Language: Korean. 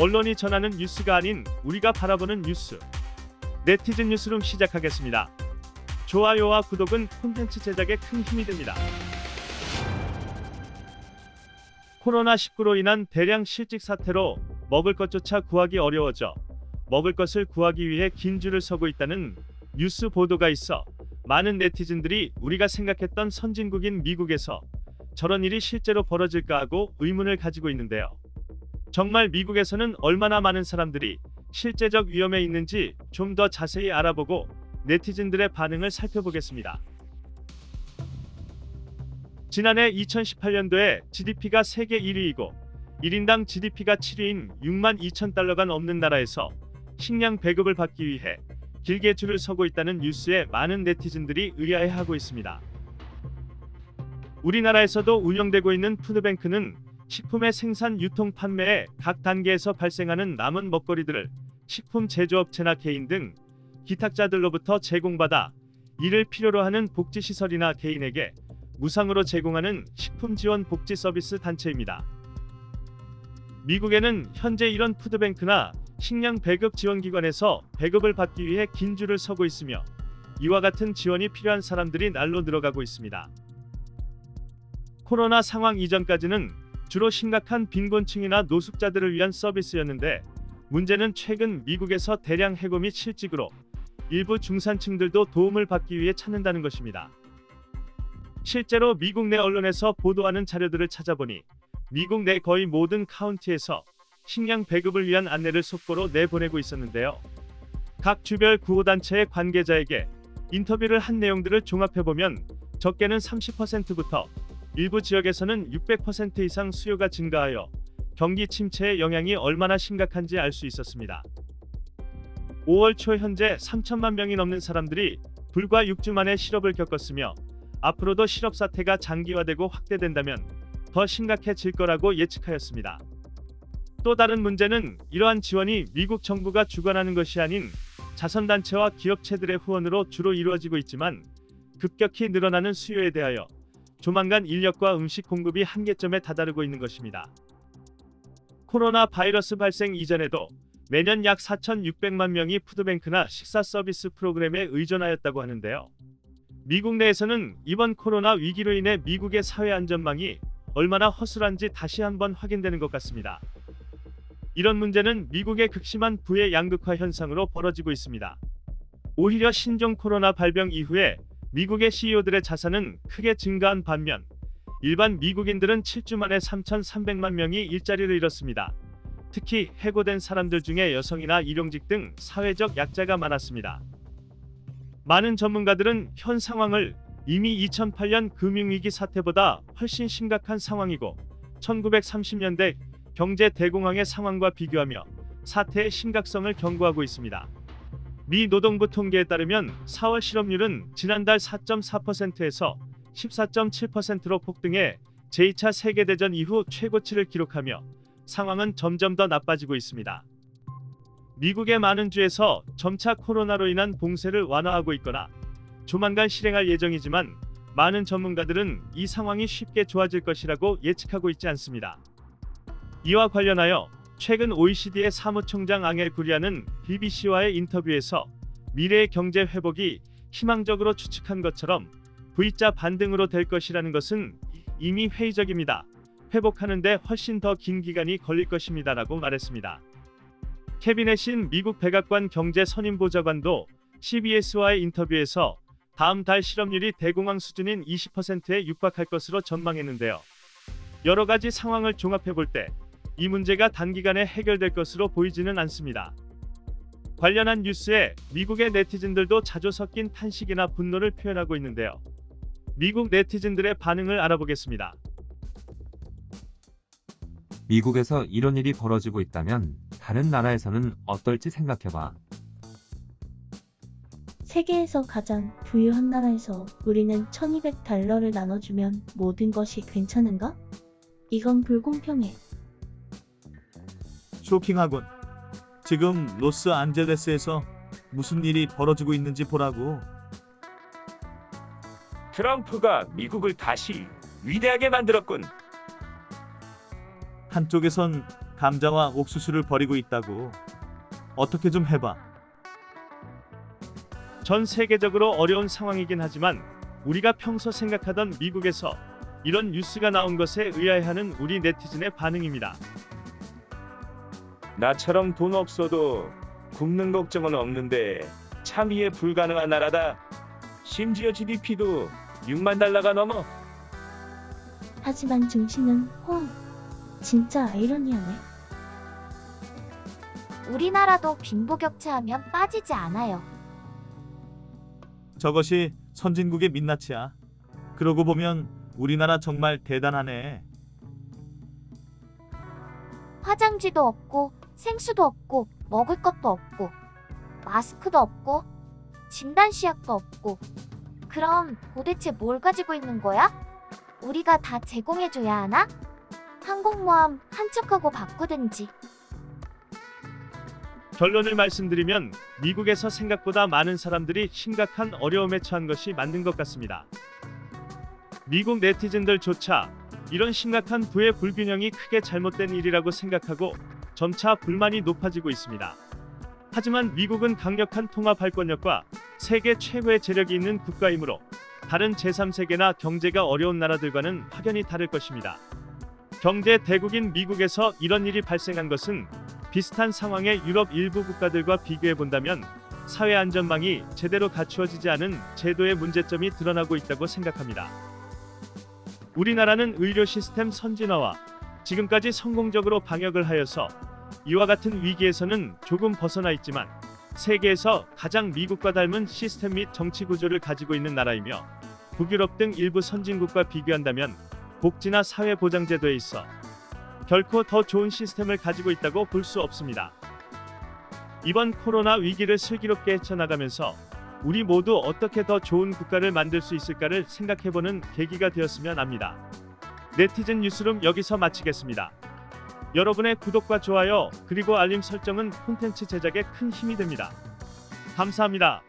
언론이 전하는 뉴스가 아닌 우리가 바라보는 뉴스. 네티즌 뉴스룸 시작하겠습니다. 좋아요와 구독은 콘텐츠 제작에 큰 힘이 됩니다. 코로나19로 인한 대량 실직 사태로 먹을 것조차 구하기 어려워져 먹을 것을 구하기 위해 긴 줄을 서고 있다는 뉴스 보도가 있어 많은 네티즌들이 우리가 생각했던 선진국인 미국에서 저런 일이 실제로 벌어질까 하고 의문을 가지고 있는데요. 정말 미국에서는 얼마나 많은 사람들이 실제적 위험에 있는지 좀 더 자세히 알아보고 네티즌들의 반응을 살펴보겠습니다. 지난해 2018년도에 GDP가 세계 1위이고 1인당 GDP가 7위인 6만 2천 달러가 넘는 나라에서 식량 배급을 받기 위해 길게 줄을 서고 있다는 뉴스에 많은 네티즌들이 의아해하고 있습니다. 우리나라에서도 운영되고 있는 푸드뱅크는 식품의 생산, 유통, 판매에 각 단계에서 발생하는 남은 먹거리들을 식품 제조업체나 개인 등 기탁자들로부터 제공받아 이를 필요로 하는 복지시설이나 개인에게 무상으로 제공하는 식품 지원 복지 서비스 단체입니다. 미국에는 현재 이런 푸드뱅크나 식량 배급 지원기관에서 배급을 받기 위해 긴 줄을 서고 있으며 이와 같은 지원이 필요한 사람들이 날로 늘어가고 있습니다. 코로나 상황 이전까지는 주로 심각한 빈곤층이나 노숙자들을 위한 서비스였는데 문제는 최근 미국에서 대량 해고 및 실직으로 일부 중산층들도 도움을 받기 위해 찾는다는 것입니다. 실제로 미국 내 언론에서 보도하는 자료들을 찾아보니 미국 내 거의 모든 카운티에서 식량 배급을 위한 안내를 속보로 내보내고 있었는데요. 각 주별 구호단체의 관계자에게 인터뷰를 한 내용들을 종합해보면 적게는 30%부터 일부 지역에서는 600% 이상 수요가 증가하여 경기 침체의 영향이 얼마나 심각한지 알 수 있었습니다. 5월 초 현재 3천만 명이 넘는 사람들이 불과 6주 만에 실업을 겪었으며 앞으로도 실업 사태가 장기화되고 확대된다면 더 심각해질 거라고 예측하였습니다. 또 다른 문제는 이러한 지원이 미국 정부가 주관하는 것이 아닌 자선단체와 기업체들의 후원으로 주로 이루어지고 있지만 급격히 늘어나는 수요에 대하여 조만간 인력과 음식 공급이 한계점에 다다르고 있는 것입니다. 코로나 바이러스 발생 이전에도 매년 약 4,600만 명이 푸드뱅크나 식사 서비스 프로그램에 의존하였다고 하는데요. 미국 내에서는 이번 코로나 위기로 인해 미국의 사회 안전망이 얼마나 허술한지 다시 한번 확인되는 것 같습니다. 이런 문제는 미국의 극심한 부의 양극화 현상으로 벌어지고 있습니다. 오히려 신종 코로나 발병 이후에 미국의 CEO들의 자산은 크게 증가한 반면 일반 미국인들은 7주 만에 3,300만 명이 일자리를 잃었습니다. 특히 해고된 사람들 중에 여성이나 일용직 등 사회적 약자가 많았습니다. 많은 전문가들은 현 상황을 이미 2008년 금융위기 사태보다 훨씬 심각한 상황이고 1930년대 경제 대공황의 상황과 비교하며 사태의 심각성을 경고하고 있습니다. 미 노동부 통계에 따르면 4월 실업률은 지난달 4.4%에서 14.7%로 폭등해 제2차 세계대전 이후 최고치를 기록하며 상황은 점점 더 나빠지고 있습니다. 미국의 많은 주에서 점차 코로나로 인한 봉쇄를 완화하고 있거나 조만간 실행할 예정이지만 많은 전문가들은 이 상황이 쉽게 좋아질 것이라고 예측하고 있지 않습니다. 이와 관련하여 최근 OECD의 사무총장 앙헬 구리아는 BBC와의 인터뷰에서 미래의 경제 회복이 희망적으로 추측한 것처럼 V자 반등으로 될 것이라는 것은 이미 회의적입니다. 회복하는데 훨씬 더 긴 기간이 걸릴 것입니다라고 말했습니다. 케빈 해신 미국 백악관 경제 선임보좌관도 CBS와의 인터뷰에서 다음 달 실업률이 대공황 수준인 20%에 육박할 것으로 전망했는데요. 여러 가지 상황을 종합해볼 때 이 문제가 단기간에 해결될 것으로 보이지는 않습니다. 관련한 뉴스에 미국의 네티즌들도 자주 섞인 탄식이나 분노를 표현하고 있는데요. 미국 네티즌들의 반응을 알아보겠습니다. 미국에서 이런 일이 벌어지고 있다면 다른 나라에서는 어떨지 생각해봐. 세계에서 가장 부유한 나라에서 우리는 1200달러를 나눠주면 모든 것이 괜찮은가? 이건 불공평해. 쇼킹하군. 지금 로스안젤레스에서 무슨 일이 벌어지고 있는지 보라고. 트럼프가 미국을 다시 위대하게 만들었군. 한쪽에선 감자와 옥수수를 버리고 있다고. 어떻게 좀 해봐. 전 세계적으로 어려운 상황이긴 하지만 우리가 평소 생각하던 미국에서 이런 뉴스가 나온 것에 의아해하는 우리 네티즌의 반응입니다. 나처럼 돈 없어도 굶는 걱정은 없는데 참 이해 불가능한 나라다. 심지어 GDP도 6만 달러가 넘어. 하지만 중시는 진짜 아이러니하네. 우리나라도 빈부격차하면 빠지지 않아요. 저것이 선진국의 민낯이야. 그러고 보면 우리나라 정말 대단하네. 화장지도 없고 생수도 없고 먹을 것도 없고 마스크도 없고 진단시약도 없고 그럼 도대체 뭘 가지고 있는 거야? 우리가 다 제공해줘야 하나? 항공모함 한 척하고 바꾸든지. 결론을 말씀드리면 미국에서 생각보다 많은 사람들이 심각한 어려움에 처한 것이 맞는 것 같습니다. 미국 네티즌들조차 이런 심각한 부의 불균형이 크게 잘못된 일이라고 생각하고 점차 불만이 높아지고 있습니다. 하지만 미국은 강력한 통화 발권력과 세계 최고의 재력이 있는 국가이므로 다른 제3세계나 경제가 어려운 나라들과는 확연히 다를 것입니다. 경제 대국인 미국에서 이런 일이 발생한 것은 비슷한 상황의 유럽 일부 국가들과 비교해 본다면 사회 안전망이 제대로 갖추어지지 않은 제도의 문제점이 드러나고 있다고 생각합니다. 우리나라는 의료 시스템 선진화와 지금까지 성공적으로 방역을 하여서 이와 같은 위기에서는 조금 벗어나 있지만 세계에서 가장 미국과 닮은 시스템 및 정치 구조를 가지고 있는 나라이며 북유럽 등 일부 선진국과 비교한다면 복지나 사회보장제도에 있어 결코 더 좋은 시스템을 가지고 있다고 볼 수 없습니다. 이번 코로나 위기를 슬기롭게 헤쳐나가면서 우리 모두 어떻게 더 좋은 국가를 만들 수 있을까를 생각해보는 계기가 되었으면 합니다. 네티즌 뉴스룸 여기서 마치겠습니다. 여러분의 구독과 좋아요 그리고 알림 설정은 콘텐츠 제작에 큰 힘이 됩니다. 감사합니다.